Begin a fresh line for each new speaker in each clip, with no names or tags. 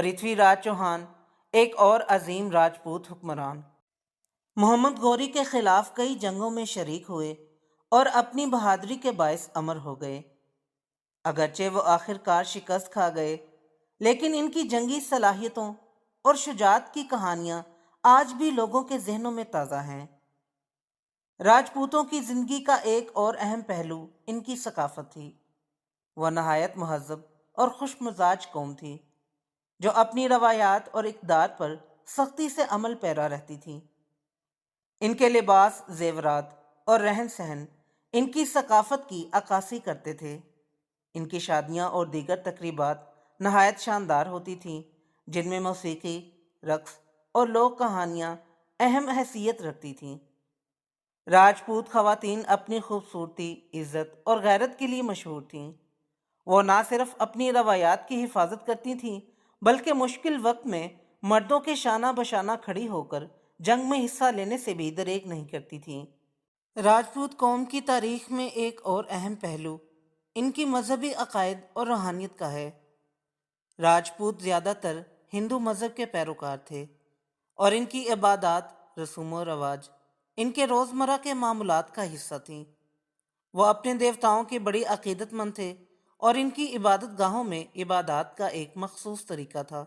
پرتھوی راج چوہان ایک اور عظیم راجپوت حکمران، محمد غوری کے خلاف کئی جنگوں میں شریک ہوئے اور اپنی بہادری کے باعث امر ہو گئے۔ اگرچہ وہ آخر کار شکست کھا گئے، لیکن ان کی جنگی صلاحیتوں اور شجاعت کی کہانیاں آج بھی لوگوں کے ذہنوں میں تازہ ہیں۔ راجپوتوں کی زندگی کا ایک اور اہم پہلو ان کی ثقافت تھی۔ وہ نہایت مہذب اور خوش مزاج قوم تھی، جو اپنی روایات اور اقدار پر سختی سے عمل پیرا رہتی تھی۔ ان کے لباس، زیورات اور رہن سہن ان کی ثقافت کی عکاسی کرتے تھے۔ ان کی شادیاں اور دیگر تقریبات نہایت شاندار ہوتی تھیں، جن میں موسیقی، رقص اور لوک کہانیاں اہم حیثیت رکھتی تھیں۔ راجپوت خواتین اپنی خوبصورتی، عزت اور غیرت کے لیے مشہور تھیں۔ وہ نہ صرف اپنی روایات کی حفاظت کرتی تھیں، بلکہ مشکل وقت میں مردوں کے شانہ بشانہ کھڑی ہو کر جنگ میں حصہ لینے سے بھی دریغ نہیں کرتی تھیں۔ راجپوت قوم کی تاریخ میں ایک اور اہم پہلو ان کی مذہبی عقائد اور روحانیت کا ہے۔ راجپوت زیادہ تر ہندو مذہب کے پیروکار تھے، اور ان کی عبادات، رسوم و رواج ان کے روزمرہ کے معمولات کا حصہ تھیں۔ وہ اپنے دیوتاؤں کے بڑی عقیدت مند تھے، اور ان کی عبادت گاہوں میں عبادات کا ایک مخصوص طریقہ تھا۔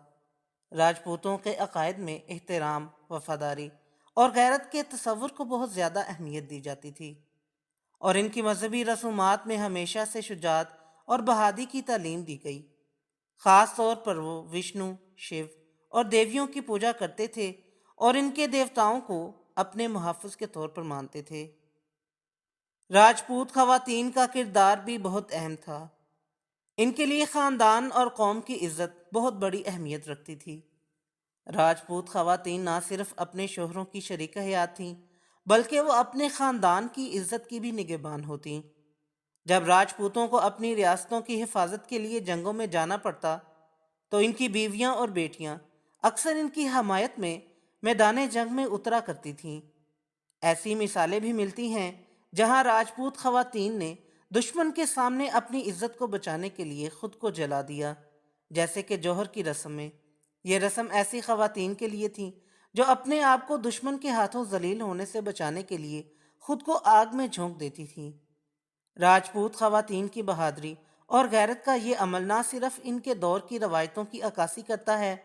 راجپوتوں کے عقائد میں احترام، وفاداری اور غیرت کے تصور کو بہت زیادہ اہمیت دی جاتی تھی، اور ان کی مذہبی رسومات میں ہمیشہ سے شجاعت اور بہادری کی تعلیم دی گئی۔ خاص طور پر وہ وشنو، شیو اور دیویوں کی پوجا کرتے تھے، اور ان کے دیوتاؤں کو اپنے محافظ کے طور پر مانتے تھے۔ راجپوت خواتین کا کردار بھی بہت اہم تھا۔ ان کے لیے خاندان اور قوم کی عزت بہت بڑی اہمیت رکھتی تھی۔ راجپوت خواتین نہ صرف اپنے شوہروں کی شریک حیات تھیں، بلکہ وہ اپنے خاندان کی عزت کی بھی نگہبان ہوتیں۔ جب راجپوتوں کو اپنی ریاستوں کی حفاظت کے لیے جنگوں میں جانا پڑتا، تو ان کی بیویاں اور بیٹیاں اکثر ان کی حمایت میں میدان جنگ میں اترا کرتی تھیں۔ ایسی مثالیں بھی ملتی ہیں جہاں راجپوت خواتین نے دشمن کے سامنے اپنی عزت کو بچانے کے لیے خود کو جلا دیا، جیسے کہ جوہر کی رسم میں۔ یہ رسم ایسی خواتین کے لیے تھی جو اپنے آپ کو دشمن کے ہاتھوں ذلیل ہونے سے بچانے کے لیے خود کو آگ میں جھونک دیتی تھیں۔ راجپوت خواتین کی بہادری اور غیرت کا یہ عمل نہ صرف ان کے دور کی روایتوں کی عکاسی کرتا ہے،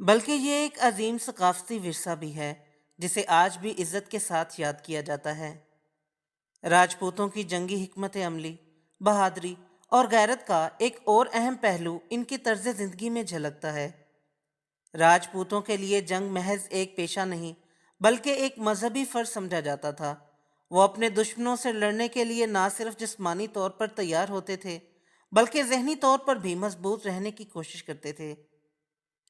بلکہ یہ ایک عظیم ثقافتی ورثہ بھی ہے جسے آج بھی عزت کے ساتھ یاد کیا جاتا ہے۔ راجپوتوں کی جنگی حکمت عملی، بہادری اور غیرت کا ایک اور اہم پہلو ان کی طرز زندگی میں جھلکتا ہے۔ راجپوتوں کے لیے جنگ محض ایک پیشہ نہیں، بلکہ ایک مذہبی فرض سمجھا جاتا تھا۔ وہ اپنے دشمنوں سے لڑنے کے لیے نہ صرف جسمانی طور پر تیار ہوتے تھے، بلکہ ذہنی طور پر بھی مضبوط رہنے کی کوشش کرتے تھے۔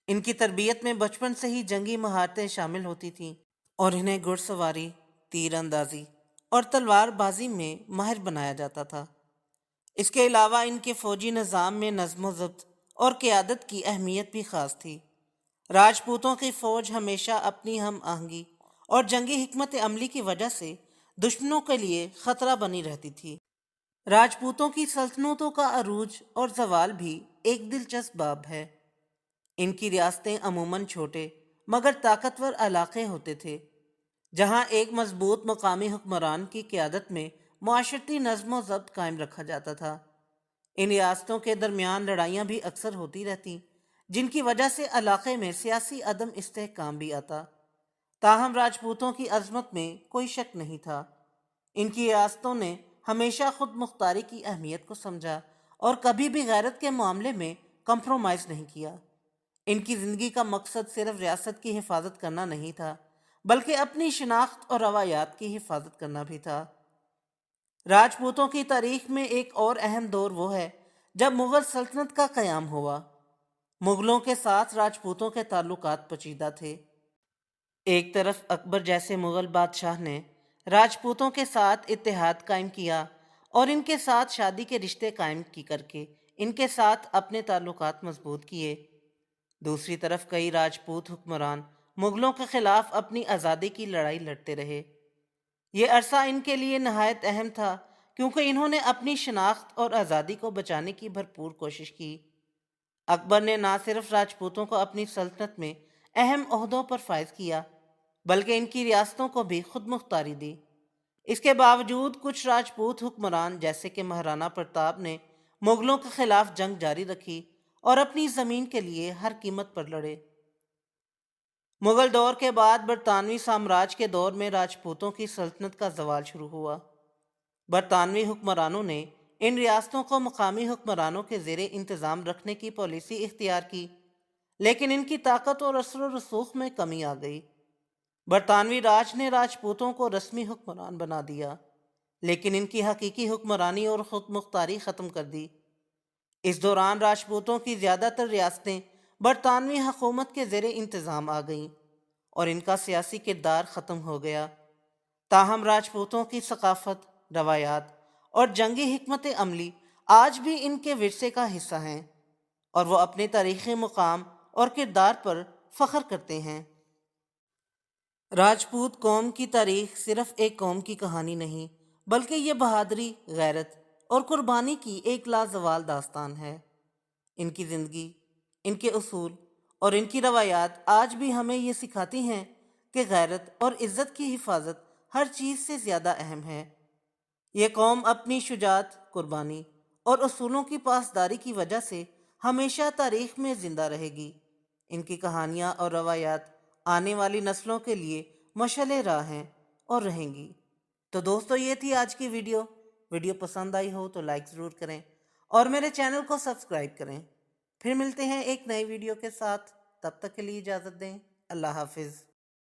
ان کی تربیت میں بچپن سے ہی جنگی مہارتیں شامل ہوتی تھیں، اور انہیں گھڑ سواری، تیر اندازی اور تلوار بازی میں ماہر بنایا جاتا تھا۔ اس کے علاوہ ان کے فوجی نظام میں نظم و ضبط اور قیادت کی اہمیت بھی خاص تھی۔ راجپوتوں کی فوج ہمیشہ اپنی ہم آہنگی اور جنگی حکمت عملی کی وجہ سے دشمنوں کے لیے خطرہ بنی رہتی تھی۔ راجپوتوں کی سلطنتوں کا عروج اور زوال بھی ایک دلچسپ باب ہے۔ ان کی ریاستیں عموماً چھوٹے مگر طاقتور علاقے ہوتے تھے، جہاں ایک مضبوط مقامی حکمران کی قیادت میں معاشرتی نظم و ضبط قائم رکھا جاتا تھا۔ ان ریاستوں کے درمیان لڑائیاں بھی اکثر ہوتی رہتیں، جن کی وجہ سے علاقے میں سیاسی عدم استحکام بھی آتا۔ تاہم راجپوتوں کی عظمت میں کوئی شک نہیں تھا۔ ان کی ریاستوں نے ہمیشہ خود مختاری کی اہمیت کو سمجھا اور کبھی بھی غیرت کے معاملے میں کمپرومائز نہیں کیا۔ ان کی زندگی کا مقصد صرف ریاست کی حفاظت کرنا نہیں تھا، بلکہ اپنی شناخت اور روایات کی حفاظت کرنا بھی تھا۔ راجپوتوں کی تاریخ میں ایک اور اہم دور وہ ہے جب مغل سلطنت کا قیام ہوا۔ مغلوں کے ساتھ راجپوتوں کے تعلقات پیچیدہ تھے۔ ایک طرف اکبر جیسے مغل بادشاہ نے راجپوتوں کے ساتھ اتحاد قائم کیا اور ان کے ساتھ شادی کے رشتے قائم کی کر کے ان کے ساتھ اپنے تعلقات مضبوط کیے۔ دوسری طرف کئی راجپوت حکمران مغلوں کے خلاف اپنی آزادی کی لڑائی لڑتے رہے۔ یہ عرصہ ان کے لیے نہایت اہم تھا، کیونکہ انہوں نے اپنی شناخت اور آزادی کو بچانے کی بھرپور کوشش کی۔ اکبر نے نہ صرف راجپوتوں کو اپنی سلطنت میں اہم عہدوں پر فائز کیا بلکہ ان کی ریاستوں کو بھی خود مختاری دی۔ اس کے باوجود کچھ راجپوت حکمران جیسے کہ مہارانا پرتاپ نے مغلوں کے خلاف جنگ جاری رکھی اور اپنی زمین کے لیے ہر قیمت پر لڑے۔ مغل دور کے بعد برطانوی سامراج کے دور میں راجپوتوں کی سلطنت کا زوال شروع ہوا۔ برطانوی حکمرانوں نے ان ریاستوں کو مقامی حکمرانوں کے زیر انتظام رکھنے کی پالیسی اختیار کی، لیکن ان کی طاقت اور اثر و رسوخ میں کمی آ گئی۔ برطانوی راج نے راجپوتوں کو رسمی حکمران بنا دیا، لیکن ان کی حقیقی حکمرانی اور خود مختاری ختم کر دی۔ اس دوران راجپوتوں کی زیادہ تر ریاستیں برطانوی حکومت کے زیر انتظام آ گئیں اور ان کا سیاسی کردار ختم ہو گیا۔ تاہم راجپوتوں کی ثقافت، روایات اور جنگی حکمت عملی آج بھی ان کے ورثے کا حصہ ہیں اور وہ اپنے تاریخی مقام اور کردار پر فخر کرتے ہیں۔ راجپوت قوم کی تاریخ صرف ایک قوم کی کہانی نہیں بلکہ یہ بہادری، غیرت اور قربانی کی ایک لازوال داستان ہے۔ ان کی زندگی، ان کے اصول اور ان کی روایات آج بھی ہمیں یہ سکھاتی ہیں کہ غیرت اور عزت کی حفاظت ہر چیز سے زیادہ اہم ہے۔ یہ قوم اپنی شجاعت، قربانی اور اصولوں کی پاسداری کی وجہ سے ہمیشہ تاریخ میں زندہ رہے گی۔ ان کی کہانیاں اور روایات آنے والی نسلوں کے لیے مشعل راہ ہیں اور رہیں گی۔ تو دوستو، یہ تھی آج کی ویڈیو پسند آئی ہو تو لائک ضرور کریں اور میرے چینل کو سبسکرائب کریں۔ پھر ملتے ہیں ایک نئی ویڈیو کے ساتھ، تب تک کے لیے اجازت دیں۔ اللہ حافظ۔